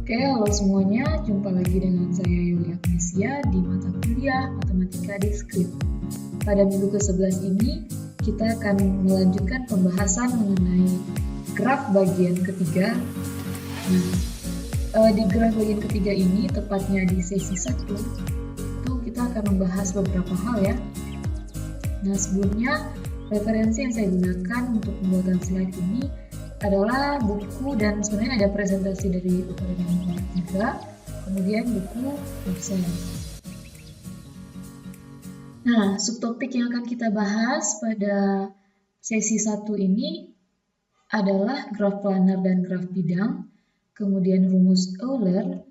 Oke, halo semuanya. Jumpa lagi dengan saya Yulia Agnesia di mata kuliah Matematika Diskrit. Pada minggu ke-11 ini, kita akan melanjutkan pembahasan mengenai graf bagian ketiga. Nah, di graf bagian ketiga ini, tepatnya di sesi 1, itu kita akan membahas beberapa hal ya. Nah, sebelumnya, referensi yang saya gunakan untuk pembuatan slide ini adalah buku, dan sebenarnya ada presentasi dari UPN yang 3, kemudian buku website. Nah, subtopik yang akan kita bahas pada sesi 1 ini adalah graf planar dan graf bidang, kemudian rumus Euler,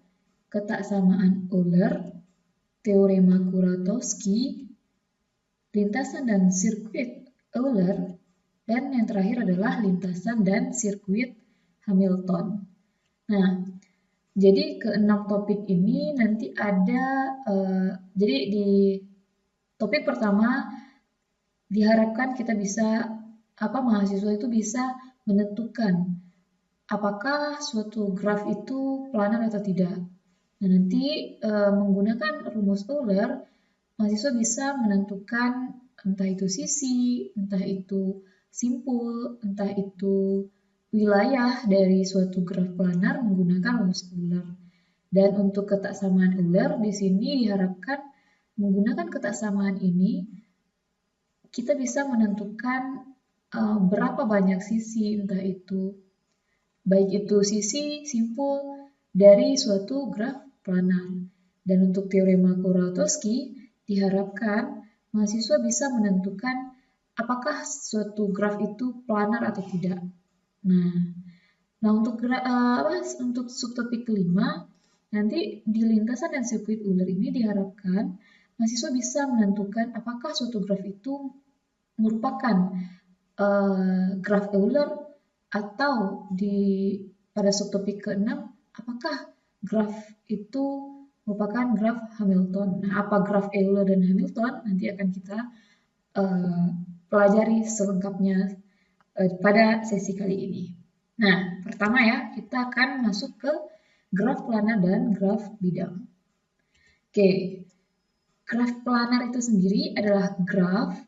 ketaksamaan Euler, teorema Kuratowski, lintasan dan sirkuit Euler, dan yang terakhir adalah lintasan dan sirkuit Hamilton. Nah, jadi ke-6 topik ini nanti ada, jadi di topik pertama diharapkan kita bisa, mahasiswa itu bisa menentukan apakah suatu graf itu planar atau tidak. Nah, nanti menggunakan rumus Euler, mahasiswa bisa menentukan entah itu sisi, entah itu simpul, entah itu wilayah dari suatu graf planar menggunakan rumus Euler. Dan untuk ketaksamaan Euler, di sini diharapkan menggunakan ketaksamaan ini, kita bisa menentukan berapa banyak sisi, entah itu baik itu sisi, simpul dari suatu graf planar. Dan untuk teorema Kuratowski, diharapkan mahasiswa bisa menentukan apakah suatu graf itu planar atau tidak. Nah untuk subtopik kelima, nanti di lintasan dan sirkuit Euler ini diharapkan mahasiswa bisa menentukan apakah suatu graf itu merupakan graf Euler, atau pada subtopik ke-6, apakah graf itu merupakan graf Hamilton. Nah, apa graf Euler dan Hamilton nanti akan kita pelajari selengkapnya pada sesi kali ini. Nah, pertama ya, kita akan masuk ke graf planar dan graf bidang. Oke, graf planar itu sendiri adalah graf,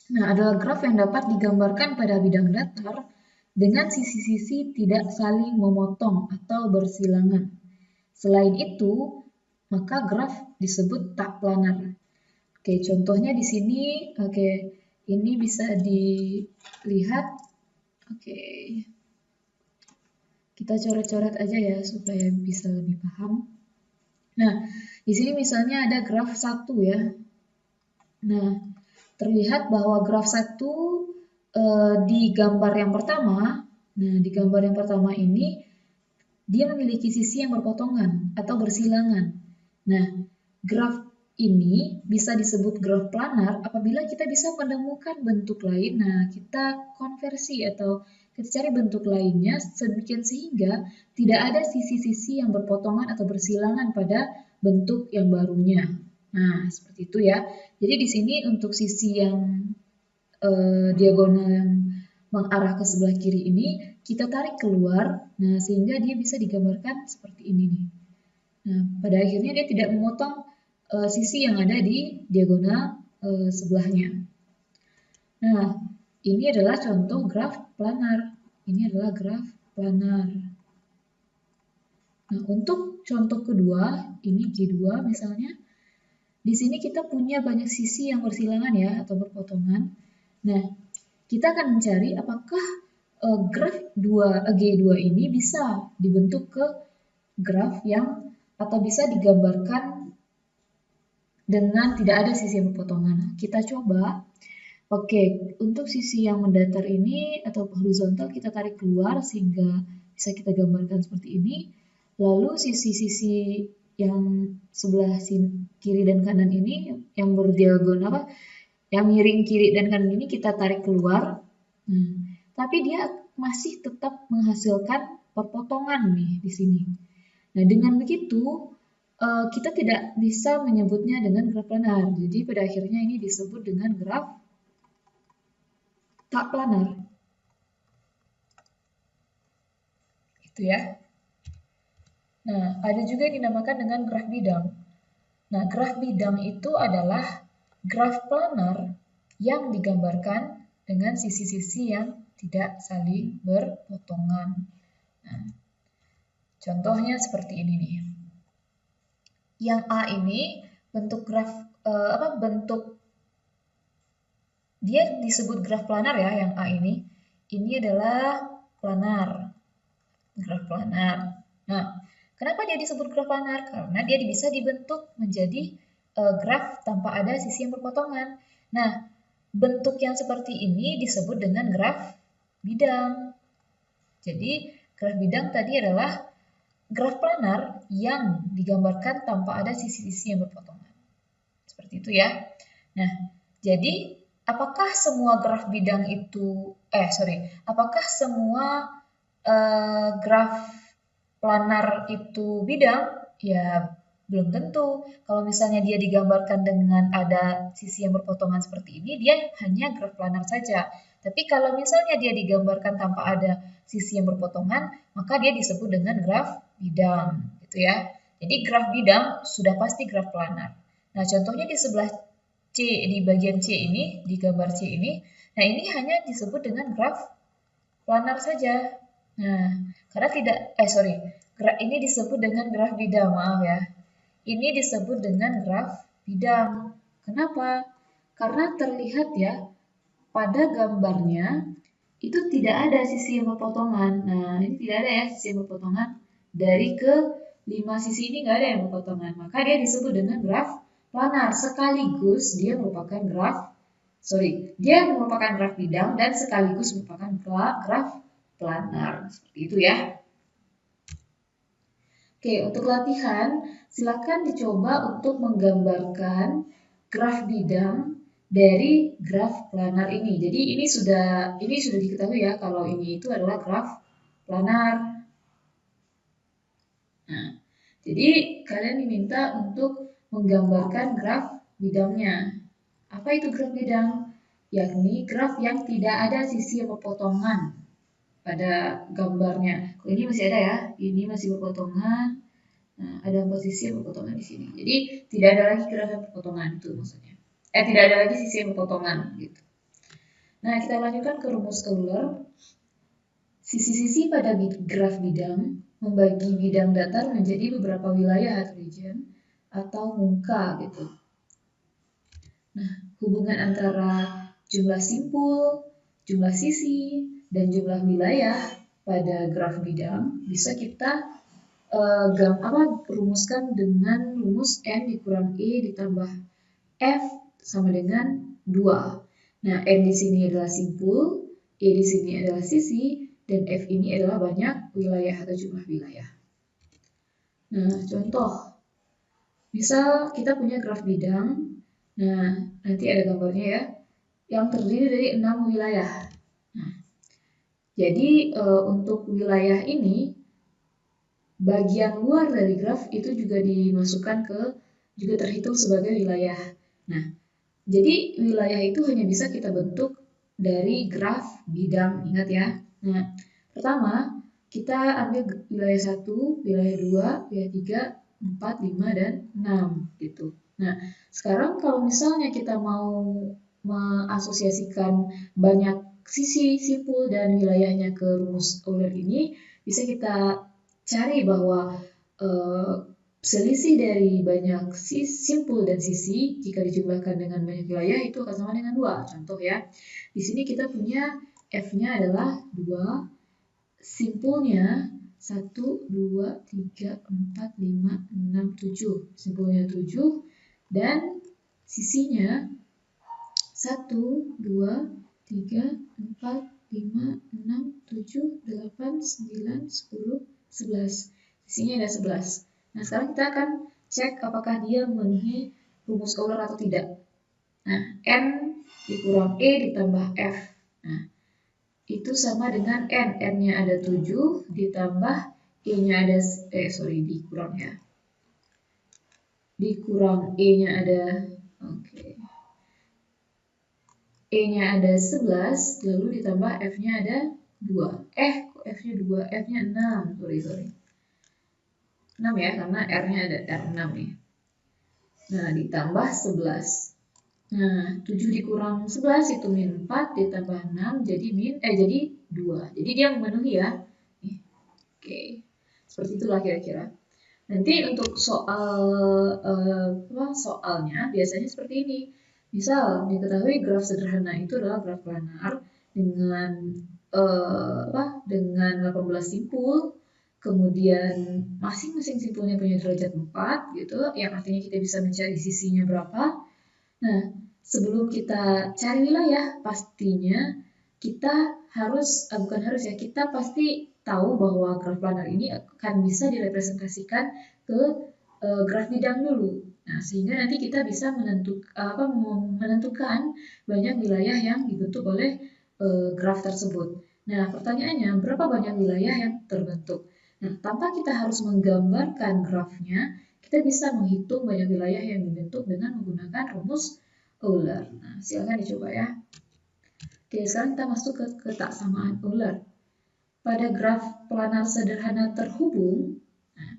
adalah graf yang dapat digambarkan pada bidang datar dengan sisi-sisi tidak saling memotong atau bersilangan. Selain itu, maka graf disebut tak planar. Oke, contohnya di sini, ini bisa dilihat. Oke, kita coret-coret aja ya supaya bisa lebih paham. Nah, di sini misalnya ada graf 1 ya. Nah, terlihat bahwa graf 1 di gambar yang pertama, di gambar yang pertama ini dia memiliki sisi yang berpotongan atau bersilangan. Nah, graf ini bisa disebut graf planar apabila kita bisa menemukan bentuk lain. Nah, kita konversi atau kita cari bentuk lainnya sedemikian sehingga tidak ada sisi-sisi yang berpotongan atau bersilangan pada bentuk yang barunya. Nah, seperti itu ya. Jadi di sini untuk sisi yang diagonal yang mengarah ke sebelah kiri ini kita tarik keluar, sehingga dia bisa digambarkan seperti ini nih. Nah, pada akhirnya dia tidak memotong sisi yang ada di diagonal sebelahnya. Nah, ini adalah contoh graf planar. Ini adalah graf planar. Nah, untuk contoh kedua, ini G2 misalnya. Di sini kita punya banyak sisi yang bersilangan ya, atau berpotongan. Nah, kita akan mencari apakah graf G2 ini bisa dibentuk ke graf yang atau bisa digambarkan dengan tidak ada sisi yang berpotongan. Kita coba. Oke, untuk sisi yang mendatar ini atau horizontal kita tarik keluar sehingga bisa kita gambarkan seperti ini. Lalu sisi-sisi yang sebelah kiri dan kanan ini yang berdiagonal yang miring kiri dan kanan ini kita tarik keluar. Tapi dia masih tetap menghasilkan perpotongan nih di sini. Nah, dengan begitu kita tidak bisa menyebutnya dengan graf planar. Jadi pada akhirnya ini disebut dengan graf tak planar. Itu ya. Nah, ada juga yang dinamakan dengan graf bidang. Nah, graf bidang itu adalah graf planar yang digambarkan dengan sisi-sisi yang tidak saling berpotongan. Nah, contohnya seperti ini nih. Yang A ini bentuk graf bentuk dia disebut graf planar ya, yang A ini. Ini adalah planar. Graf planar. Nah, kenapa dia disebut graf planar? Karena dia bisa dibentuk menjadi graf tanpa ada sisi yang berpotongan. Nah, bentuk yang seperti ini disebut dengan graf bidang. Jadi, graf bidang tadi adalah graf planar yang digambarkan tanpa ada sisi-sisi yang berpotongan. Seperti itu ya. Nah, jadi apakah semua graf bidang itu, apakah semua graf planar itu bidang? Ya, belum tentu. Kalau misalnya dia digambarkan dengan ada sisi yang berpotongan seperti ini, dia hanya graf planar saja. Tapi kalau misalnya dia digambarkan tanpa ada sisi yang berpotongan, maka dia disebut dengan graf bidang, gitu ya. Jadi graf bidang sudah pasti graf planar. Nah, contohnya di sebelah C, di bagian C ini, di gambar C ini, nah ini hanya disebut dengan graf planar saja. Nah, karena ini disebut dengan graf bidang, maaf ya. Ini disebut dengan graf bidang. Kenapa? Karena terlihat ya, pada gambarnya itu tidak ada sisi yang berpotongan. Nah, ini tidak ada ya sisi yang berpotongan. Dari ke 5 sisi ini nggak ada yang berpotongan. Maka dia disebut dengan graf planar. Sekaligus dia merupakan graf bidang dan sekaligus merupakan graf planar. Seperti itu ya. Oke, untuk latihan, silakan dicoba untuk menggambarkan graf bidang dari graf planar ini. Jadi ini sudah diketahui ya kalau ini itu adalah graf planar. Nah, jadi kalian diminta untuk menggambarkan graf bidangnya. Apa itu graf bidang? Yakni graf yang tidak ada sisi pepotongan pada gambarnya. Kalau ini masih ada ya, ini masih berpotongan. Nah, ada posisi berpotongan di sini. Jadi tidak ada lagi graf yang berpotongan itu maksudnya. Tidak ada lagi sisi yang berpotongan gitu. Nah, kita lanjutkan ke rumus Euler. Sisi-sisi pada graf bidang membagi bidang datar menjadi beberapa wilayah atau region atau muka gitu. Nah, hubungan antara jumlah simpul, jumlah sisi, dan jumlah wilayah pada graf bidang bisa kita rumuskan dengan rumus N dikurang E ditambah F sama dengan 2. Nah, N di sini adalah simpul, E di sini adalah sisi, dan F ini adalah banyak wilayah atau jumlah wilayah. Nah, contoh. Misal kita punya graf bidang, nah nanti ada gambarnya ya, yang terdiri dari 6 wilayah. Nah, jadi untuk wilayah ini, bagian luar dari graf itu juga juga terhitung sebagai wilayah. Nah, jadi wilayah itu hanya bisa kita bentuk dari graf bidang, ingat ya. Nah, pertama kita ambil wilayah 1, wilayah 2, wilayah 3, 4, 5, dan 6 gitu. Nah, sekarang kalau misalnya kita mau mengasosiasikan banyak sisi, simpul, dan wilayahnya ke rumus Euler ini, bisa kita cari bahwa selisih dari banyak simpul dan sisi jika dijumlahkan dengan banyak wilayah itu akan sama dengan 2. Contoh ya, di sini kita punya F-nya adalah 2, simpulnya 1, 2, 3, 4, 5, 6, 7. Simpulnya 7 dan sisinya 1, 2, 3, 4, 5, 6, 7, 8, 9, 10, 11. Sisinya ada 11. Nah, sekarang kita akan cek apakah dia memenuhi rumus Euler atau tidak. Nah, N dikurang E ditambah F. Nah, itu sama dengan N. N-nya ada 7 ditambah E-nya ada, dikurang ya. Dikurang E-nya ada, E-nya ada 11, lalu ditambah F-nya ada 2. Kok F-nya 2? F-nya 6. Sorry. 6 ya, karena R-nya ada R6 nih. Nah, ditambah 11. Nah, 7 dikurang 11 itu min 4 ditambah 6 jadi 2. Jadi dia memenuhi ya. Oke. Seperti itulah kira-kira. Nanti untuk soalnya biasanya seperti ini. Misal diketahui graf sederhana itu adalah graf planar dengan dengan 18 simpul, kemudian masing-masing simpulnya punya derajat 4 gitu, yang artinya kita bisa mencari sisinya berapa. Nah, sebelum kita cari wilayah, pastinya kita kita pasti tahu bahwa graf planar ini akan bisa direpresentasikan ke graf bidang dulu. Nah, sehingga nanti kita bisa menentukan banyak wilayah yang dibentuk oleh graf tersebut. Nah, pertanyaannya, berapa banyak wilayah yang terbentuk? Nah, tanpa kita harus menggambarkan grafnya, kita bisa menghitung banyak wilayah yang dibentuk dengan menggunakan rumus Euler. Nah, silakan dicoba ya. Oke, sekarang kita masuk ke ketaksamaan Euler. Pada graf planar sederhana terhubung, nah,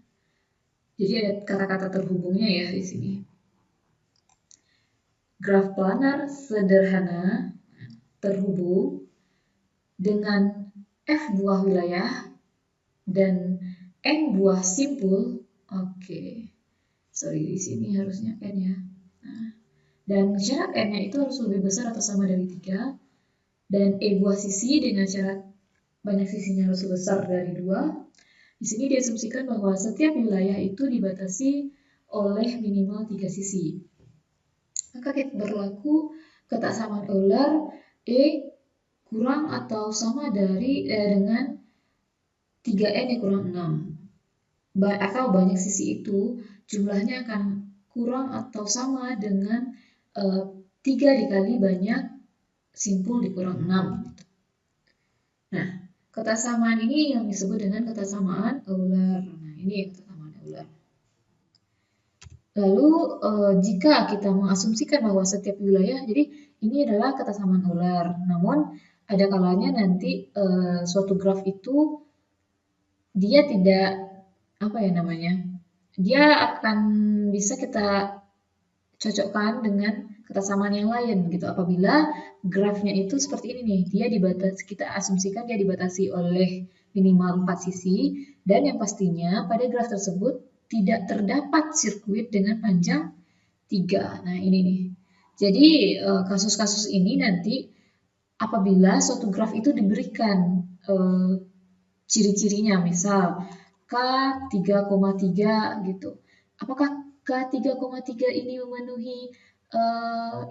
jadi ada kata-kata terhubungnya ya di sini. Graf planar sederhana terhubung dengan F buah wilayah dan N buah simpul. Oke. Sorry, di sini harusnya N ya. Nah, dan syarat N-nya itu harus lebih besar atau sama dari 3. Dan E buah sisi dengan syarat banyak sisinya harus besar dari 2. Di sini diasumsikan bahwa setiap wilayah itu dibatasi oleh minimal 3 sisi. Maka berlaku ketaksamaan Euler E kurang atau sama dengan 3N yang kurang 6. Atau banyak sisi itu jumlahnya akan kurang atau sama dengan 3 dikali banyak simpul dikurang 6. Nah, ketaksamaan ini yang disebut dengan ketaksamaan Euler. Nah, ini ketaksamaan Euler. Lalu, jika kita mengasumsikan bahwa setiap wilayah, jadi ini adalah ketaksamaan Euler. Namun, ada kalanya nanti suatu graf itu dia tidak dia akan bisa kita cocokkan dengan ketaksamaan yang lain gitu. Apabila grafnya itu seperti ini nih, kita asumsikan dia dibatasi oleh minimal 4 sisi, dan yang pastinya pada graf tersebut tidak terdapat sirkuit dengan panjang 3. Nah, ini nih. Jadi kasus-kasus ini nanti apabila suatu graf itu diberikan ciri-cirinya, misal K 3,3 gitu. Apakah K 3,3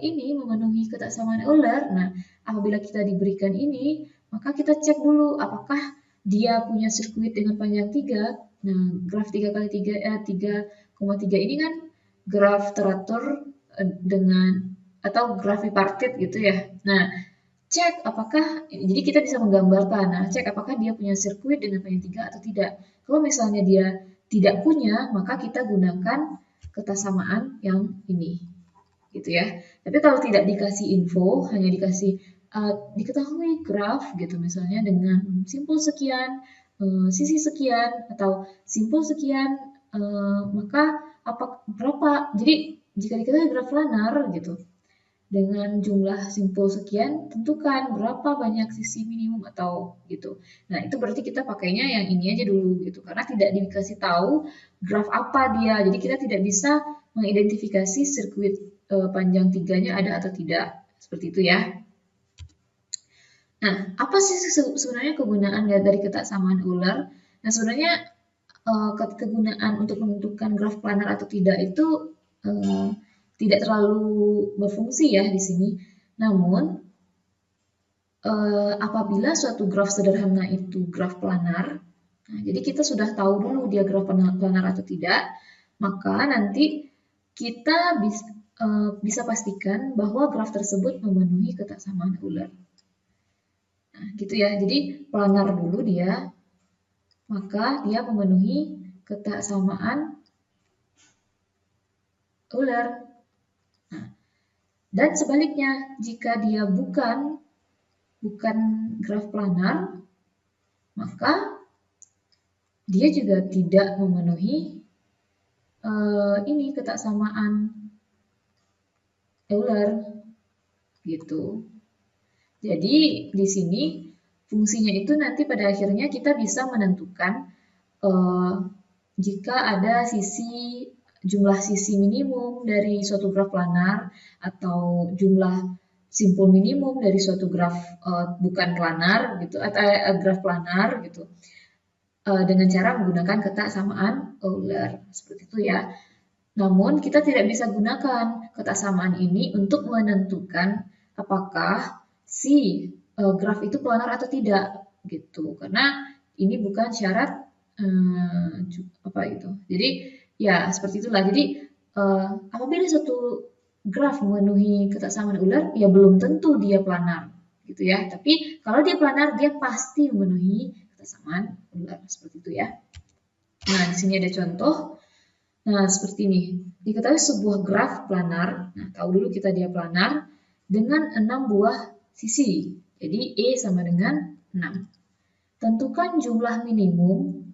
ini memenuhi ketaksamaan Euler? Nah, apabila kita diberikan ini, maka kita cek dulu apakah dia punya sirkuit dengan panjang 3. Nah, graf 3 kali 3,3 ini kan graf teratur atau graf bipartit gitu ya. Nah, cek apakah, jadi kita bisa menggambarkan, cek apakah dia punya sirkuit dengan panjang 3 atau tidak. Kalau misalnya dia tidak punya, maka kita gunakan ketaksamaan yang ini, gitu ya. Tapi kalau tidak dikasih info, hanya diketahui graf gitu, misalnya dengan simpul sekian, sisi sekian, atau simpul sekian, maka berapa? Jadi jika diketahui graf planar gitu, dengan jumlah simpul sekian, tentukan berapa banyak sisi minimum atau gitu. Nah, itu berarti kita pakainya yang ini aja dulu gitu, karena tidak dikasih tahu graf apa dia. Jadi kita tidak bisa mengidentifikasi sirkuit panjang 3-nya ada atau tidak. Seperti itu ya. Nah, apa sih sebenarnya kegunaan dari ketaksamaan Euler? Nah, sebenarnya kegunaan untuk menentukan graf planar atau tidak itu tidak terlalu berfungsi ya di sini. Namun, apabila suatu graf sederhana itu graf planar, nah, jadi kita sudah tahu dulu dia graf planar atau tidak, maka nanti kita bisa pastikan bahwa graf tersebut memenuhi ketaksamaan Euler. Nah, gitu ya. Jadi planar dulu dia, maka dia memenuhi ketaksamaan Euler. Dan sebaliknya, jika dia bukan graf planar, maka dia juga tidak memenuhi ini ketaksamaan Euler gitu. Jadi di sini fungsinya itu nanti pada akhirnya kita bisa menentukan jika ada jumlah sisi minimum dari suatu graf planar atau jumlah simpul minimum dari suatu graf bukan planar gitu atau graf planar gitu dengan cara menggunakan ketaksamaan Euler seperti itu ya. Namun kita tidak bisa gunakan ketaksamaan ini untuk menentukan apakah si graf itu planar atau tidak gitu karena ini bukan syarat apa itu. Jadi ya seperti itulah. Jadi apabila suatu graf memenuhi ketaksamaan Euler ya belum tentu dia planar gitu ya. Tapi kalau dia planar dia pasti memenuhi ketaksamaan Euler seperti itu ya. Nah, di sini ada contoh. Nah, seperti ini. Diketahui sebuah graf planar. Nah, tahu dulu kita dia planar dengan 6 buah sisi. Jadi E sama dengan 6. Tentukan jumlah minimum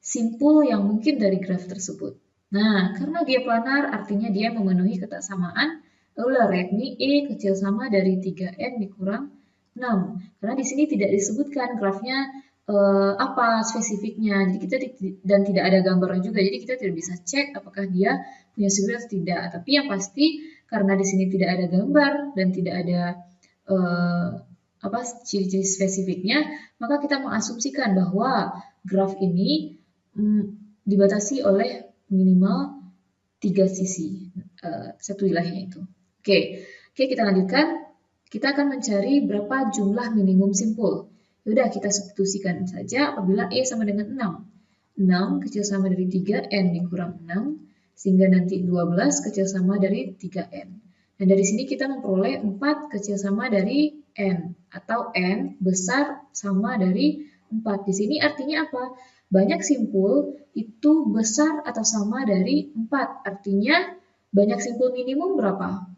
simpul yang mungkin dari graf tersebut. Nah, karena dia planar artinya dia memenuhi ketaksamaan Euler, yakni E kecil sama dari 3N dikurang 6. Karena di sini tidak disebutkan grafnya apa spesifiknya, jadi kita dan tidak ada gambarnya juga, jadi kita tidak bisa cek apakah dia punya simetri atau tidak. Tapi yang pasti karena di sini tidak ada gambar dan tidak ada ciri-ciri spesifiknya, maka kita mengasumsikan bahwa graf ini dibatasi oleh minimal 3 sisi satu wilayahnya itu. Oke, kita lanjutkan. Kita akan mencari berapa jumlah minimum simpul. Yaudah, kita substitusikan saja apabila E sama dengan 6. 6 kecil sama dari 3N dikurang 6, sehingga nanti 12 kecil sama dari 3N. Dan dari sini kita memperoleh 4 kecil sama dari N, atau N besar sama dari 4. Di sini artinya apa? Banyak simpul itu besar atau sama dari 4. Artinya banyak simpul minimum berapa?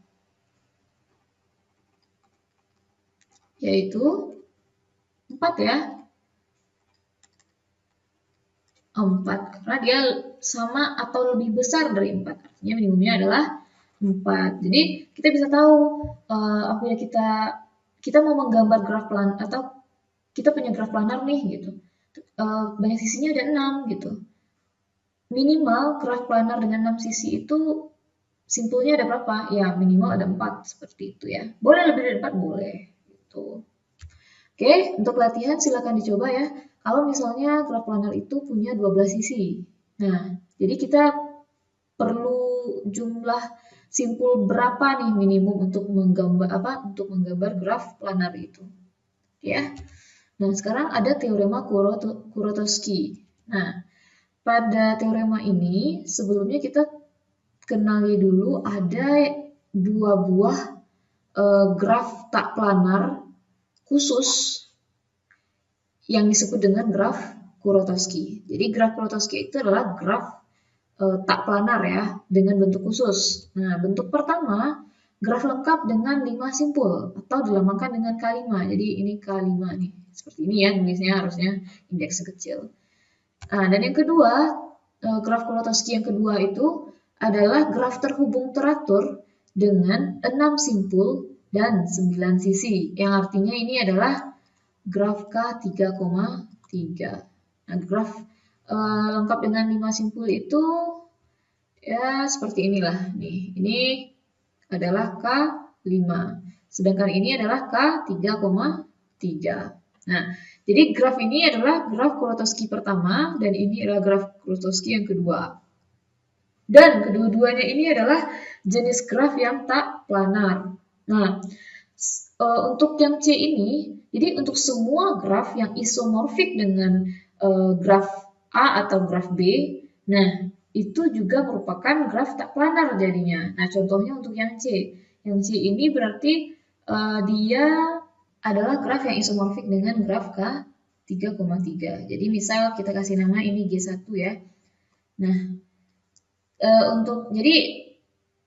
Yaitu 4 ya. 4 karena dia sama atau lebih besar dari 4. Artinya minimumnya adalah 4. Jadi kita bisa tahu apabila kita mau menggambar graf planar atau kita punya graf planar nih gitu. Banyak sisinya ada 6 gitu. Minimal graf planar dengan 6 sisi itu simpulnya ada berapa? Ya minimal ada 4 seperti itu ya. Boleh lebih dari 4 boleh gitu. Oke, untuk latihan silakan dicoba ya. Kalau misalnya graf planar itu punya 12 sisi. Nah, jadi kita perlu jumlah simpul berapa nih minimum untuk menggambar graf planar itu. Ya. Nah, sekarang ada teorema Kuratowski. Nah, pada teorema ini sebelumnya kita kenali dulu ada 2 buah graf tak planar khusus yang disebut dengan graf Kuratowski. Jadi graf Kuratowski itu adalah graf tak planar ya, dengan bentuk khusus. Nah, bentuk pertama, graf lengkap dengan 5 simpul atau dilambangkan dengan K5. Jadi ini K5 nih, seperti ini ya nulisnya harusnya indeks kecil. Nah, dan yang kedua, graf Kuratowski yang kedua itu adalah graf terhubung teratur dengan 6 simpul dan 9 sisi, yang artinya ini adalah graf K3,3. Nah, graf lengkap dengan 5 simpul itu ya seperti inilah. Nih, ini adalah K5. Sedangkan ini adalah K3,3. Nah, jadi graf ini adalah graf Kuratowski pertama dan ini adalah graf Kuratowski yang kedua. Dan kedua-duanya ini adalah jenis graf yang tak planar. Nah, untuk yang C ini, jadi untuk semua graf yang isomorfik dengan graf A atau graf B, nah itu juga merupakan graf tak planar jadinya. Nah, contohnya untuk yang C. Yang C ini berarti dia adalah graf yang isomorfik dengan graf K3,3. Jadi misal kita kasih nama ini G1 ya. Nah, jadi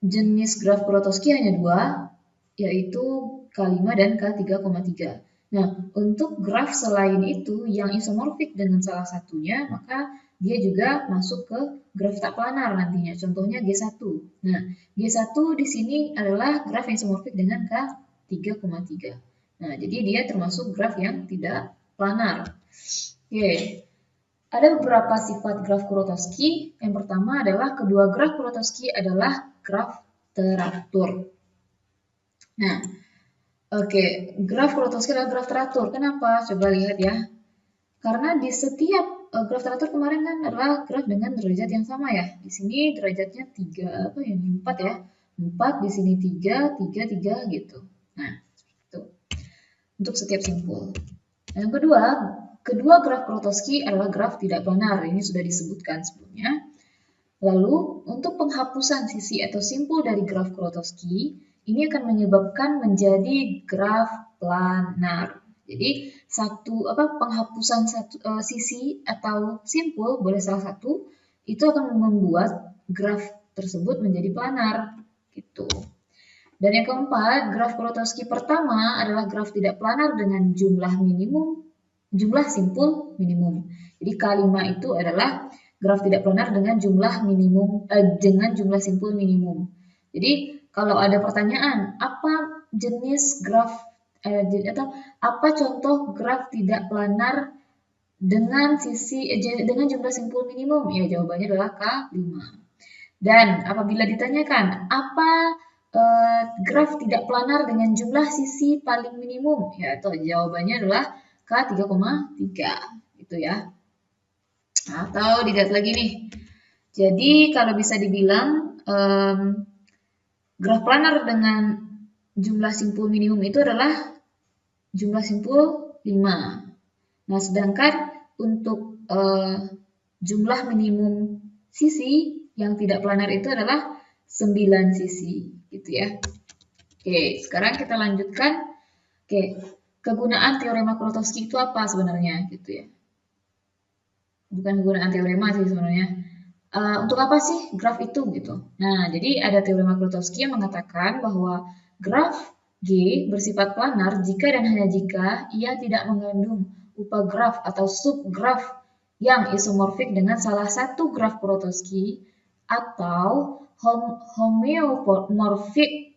jenis graf Kuratowski hanya 2, yaitu K5 dan K3,3. Nah, untuk graf selain itu yang isomorfik dengan salah satunya, maka dia juga masuk ke graf tak planar nantinya. Contohnya G1. Nah, G1 di sini adalah graf yang isomorfik dengan K3,3. Nah, jadi dia termasuk graf yang tidak planar. Oke. Ada beberapa sifat graf Kuratowski. Yang pertama adalah kedua graf Kuratowski adalah graf teratur. Nah, oke, graf Kuratowski adalah graf teratur. Kenapa? Coba lihat ya. Karena di setiap graf teratur kemarin kan adalah graf dengan derajat yang sama ya. Di sini derajatnya 3 apa ya? 4 ya. 4 di sini 3, 3, 3 gitu. Nah, itu. Untuk setiap simpul. Yang kedua, kedua graf Kuratowski adalah graf tidak planar. Ini sudah disebutkan sebelumnya. Lalu, untuk penghapusan sisi atau simpul dari graf Kuratowski, ini akan menyebabkan menjadi graf planar. Jadi, penghapusan sisi atau simpul, boleh salah satu, itu akan membuat graf tersebut menjadi planar. Gitu. Dan yang keempat, graf Kuratowski pertama adalah graf tidak planar dengan jumlah simpul minimum. Jadi K5 itu adalah graf tidak planar dengan jumlah simpul minimum. Jadi kalau ada pertanyaan, apa jenis graf atau apa contoh graf tidak planar dengan jumlah simpul minimum? Ya, jawabannya adalah K5. Dan apabila ditanyakan apa graf tidak planar dengan jumlah sisi paling minimum, ya itu jawabannya adalah K3,3 gitu ya. Atau dilihat lagi nih. Jadi kalau bisa dibilang graf planar dengan jumlah simpul minimum itu adalah jumlah simpul 5. Nah, sedangkan untuk jumlah minimum sisi yang tidak planar itu adalah 9 sisi gitu ya. Oke, sekarang kita lanjutkan. Oke, kegunaan teorema Kuratowski itu apa sebenarnya gitu ya. Bukan kegunaan teorema sih sebenarnya. Untuk apa sih graf itu gitu. Nah, jadi ada teorema Kuratowski yang mengatakan bahwa graf G bersifat planar jika dan hanya jika ia tidak mengandung upagraf atau subgraf yang isomorfik dengan salah satu graf Kuratowski atau homeomorfik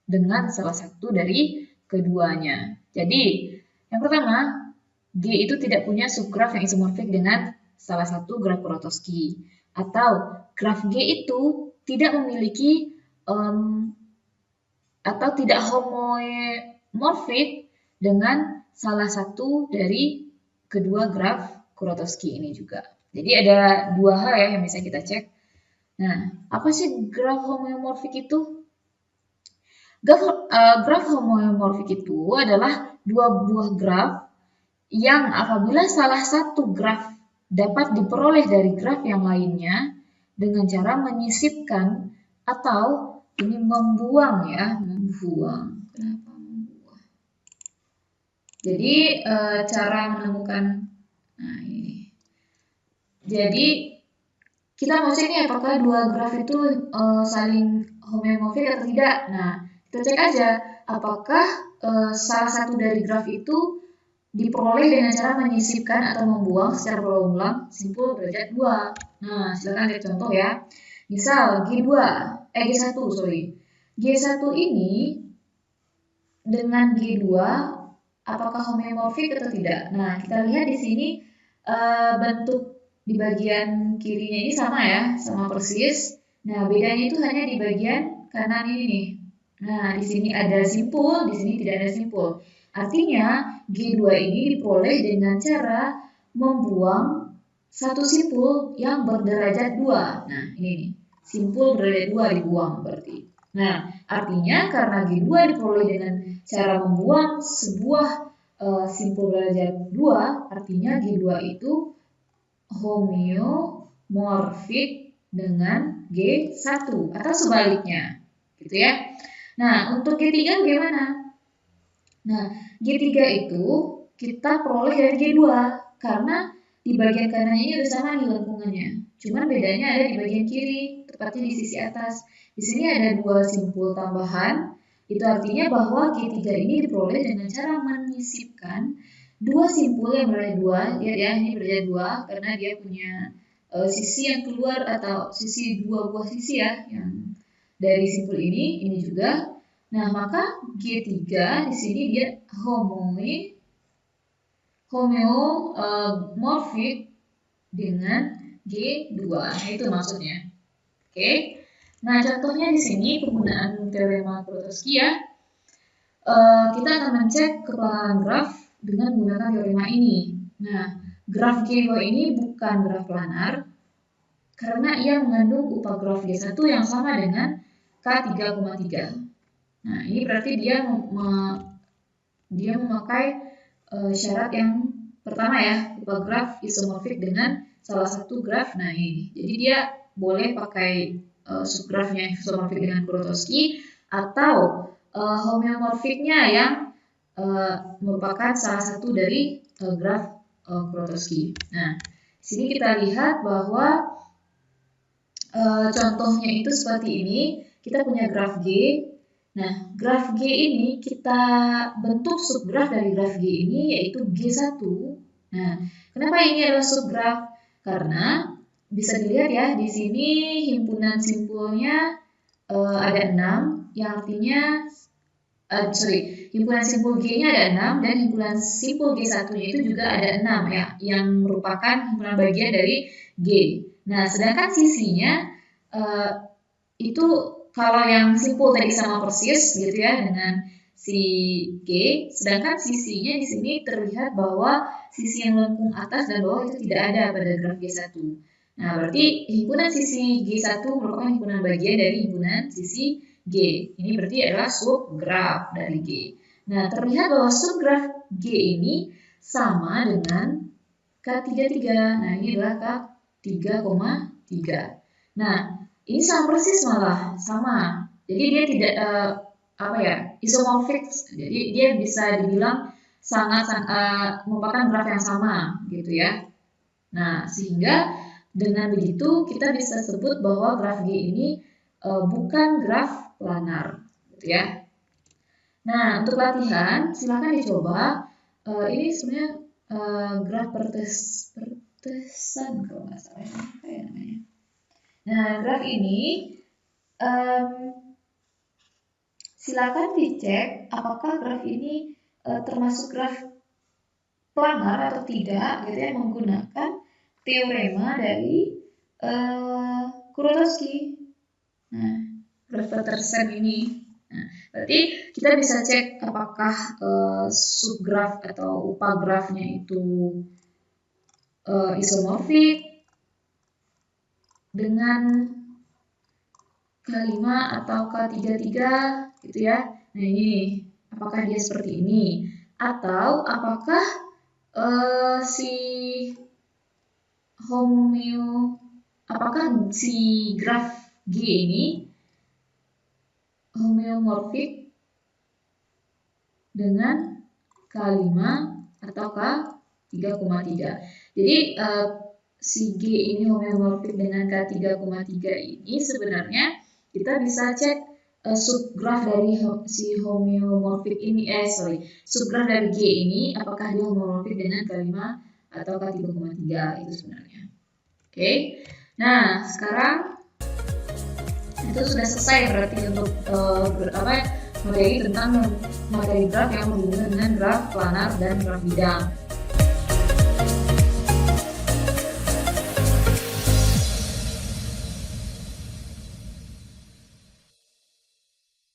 dengan salah satu dari keduanya. Jadi, yang pertama, G itu tidak punya subgraf yang isomorfik dengan salah satu graf Kuratowski. Atau graf G itu tidak memiliki atau tidak homomorfik dengan salah satu dari kedua graf Kuratowski ini juga. Jadi ada dua hal ya yang bisa kita cek. Nah, apa sih graf homeomorfik itu? Graf homeomorfik itu adalah dua buah graf yang apabila salah satu graf dapat diperoleh dari graf yang lainnya dengan cara menyisipkan atau ini membuang ya, membuang. Kenapa membuang? Jadi cara menemukan, nah ini. Jadi kita mau cek nih apakah dua graf itu saling homeomorfik atau tidak. Nah, kita cek aja apakah salah satu dari graf itu diperoleh dengan cara menyisipkan atau membuang secara berulang simpul derajat 2. Nah, silakan lihat contoh ya. Misal G1, sorry. G1 ini dengan G2 apakah homeomorfik atau tidak? Nah, kita lihat di sini bentuk di bagian kirinya ini sama ya, sama persis. Nah, bedanya itu hanya di bagian kanan ini nih. Nah, di sini ada simpul, di sini tidak ada simpul. Artinya, G2 ini diperoleh dengan cara membuang satu simpul yang berderajat 2. Nah, ini nih. Simpul berderajat 2 dibuang berarti. Nah, artinya karena G2 diperoleh dengan cara membuang sebuah simpul berderajat 2, artinya G2 itu homeomorfik dengan G1 atau sebaliknya. Gitu ya. Nah, untuk G3 bagaimana? Nah, G3 itu kita peroleh dari G2 karena di bagian kanannya ini udah sama nih lengkungannya. Cuman bedanya ada di bagian kiri, tepatnya di sisi atas. Di sini ada dua simpul tambahan Itu artinya bahwa G3 ini diperoleh dengan cara menyisipkan dua simpul yang berada dua, ya ini berada dua karena dia punya sisi yang keluar atau sisi dua buah sisi ya yang dari simpul ini juga. Nah, maka G3 di sini dia homeomorphic dengan G2. Nah, itu maksudnya. Oke. Nah, contohnya di sini penggunaan teorema Kuratowski ya. Kita akan mencek kepelanan graf dengan menggunakan teorema ini. Nah, graf G2 ini bukan graf planar karena ia mengandung upah graf G1 yang sama dengan K3,3. Nah, ini berarti dia memakai syarat yang pertama ya, upah graf isomorfik dengan salah satu graf. Nah, ini. Jadi dia boleh pakai subgrafnya isomorfik dengan Kuratowski atau homeomorfiknya yang merupakan salah satu dari graf Kuratowski. Nah, di sini kita lihat bahwa contohnya itu seperti ini. Kita punya graf G. Nah, graf G ini kita bentuk subgraf dari graf G ini yaitu G1. Nah, kenapa ini adalah subgraf? Karena bisa dilihat ya, di sini himpunan simpulnya ada 6, yang artinya himpunan simpul G-nya ada 6 dan himpunan simpul G1-nya itu juga ada 6 ya, yang merupakan himpunan bagian dari G. Nah, sedangkan sisinya itu kalau yang simpul tadi sama persis gitu ya dengan si G, sedangkan sisinya di sini terlihat bahwa sisi yang lengkung atas dan bawah itu tidak ada pada graf G1. Nah, berarti himpunan sisi G1 merupakan himpunan bagian dari himpunan sisi G. Ini berarti adalah subgraf dari G. Nah, terlihat bahwa subgraf G ini sama dengan K33. Nah, ini adalah K3,3. Nah, ini sama persis malah, sama. Jadi dia tidak isomorfik. Jadi dia bisa dibilang sangat merupakan graf yang sama gitu ya. Nah, sehingga dengan begitu kita bisa sebut bahwa graf G ini bukan graf planar gitu ya. Nah, untuk latihan silakan dicoba. Ini sebenarnya graf pertesan kalau nggak salah ya namanya. Nah, graf ini silakan dicek apakah graf ini termasuk graf planar atau tidak gitu ya, menggunakan teorema dari Kuratowski. Nah, graf Petersen ini. Nah, berarti kita bisa cek apakah subgraf atau upah grafnya itu isomorfik dengan K5 atau K33 gitu ya. Nah, ini apakah dia seperti ini atau apakah apakah si graf G ini homeomorfik dengan K5 atau K3,3. Jadi si G ini homeomorfik dengan K3,3 ini sebenarnya kita bisa cek subgraf dari si homeomorfik ini subgraf dari G ini apakah dia homeomorfik dengan K5 atau K3,3 itu sebenarnya. Oke. Nah, sekarang itu sudah selesai berarti untuk materi tentang materi graf yang berhubungan dengan graf planar dan graf bidang.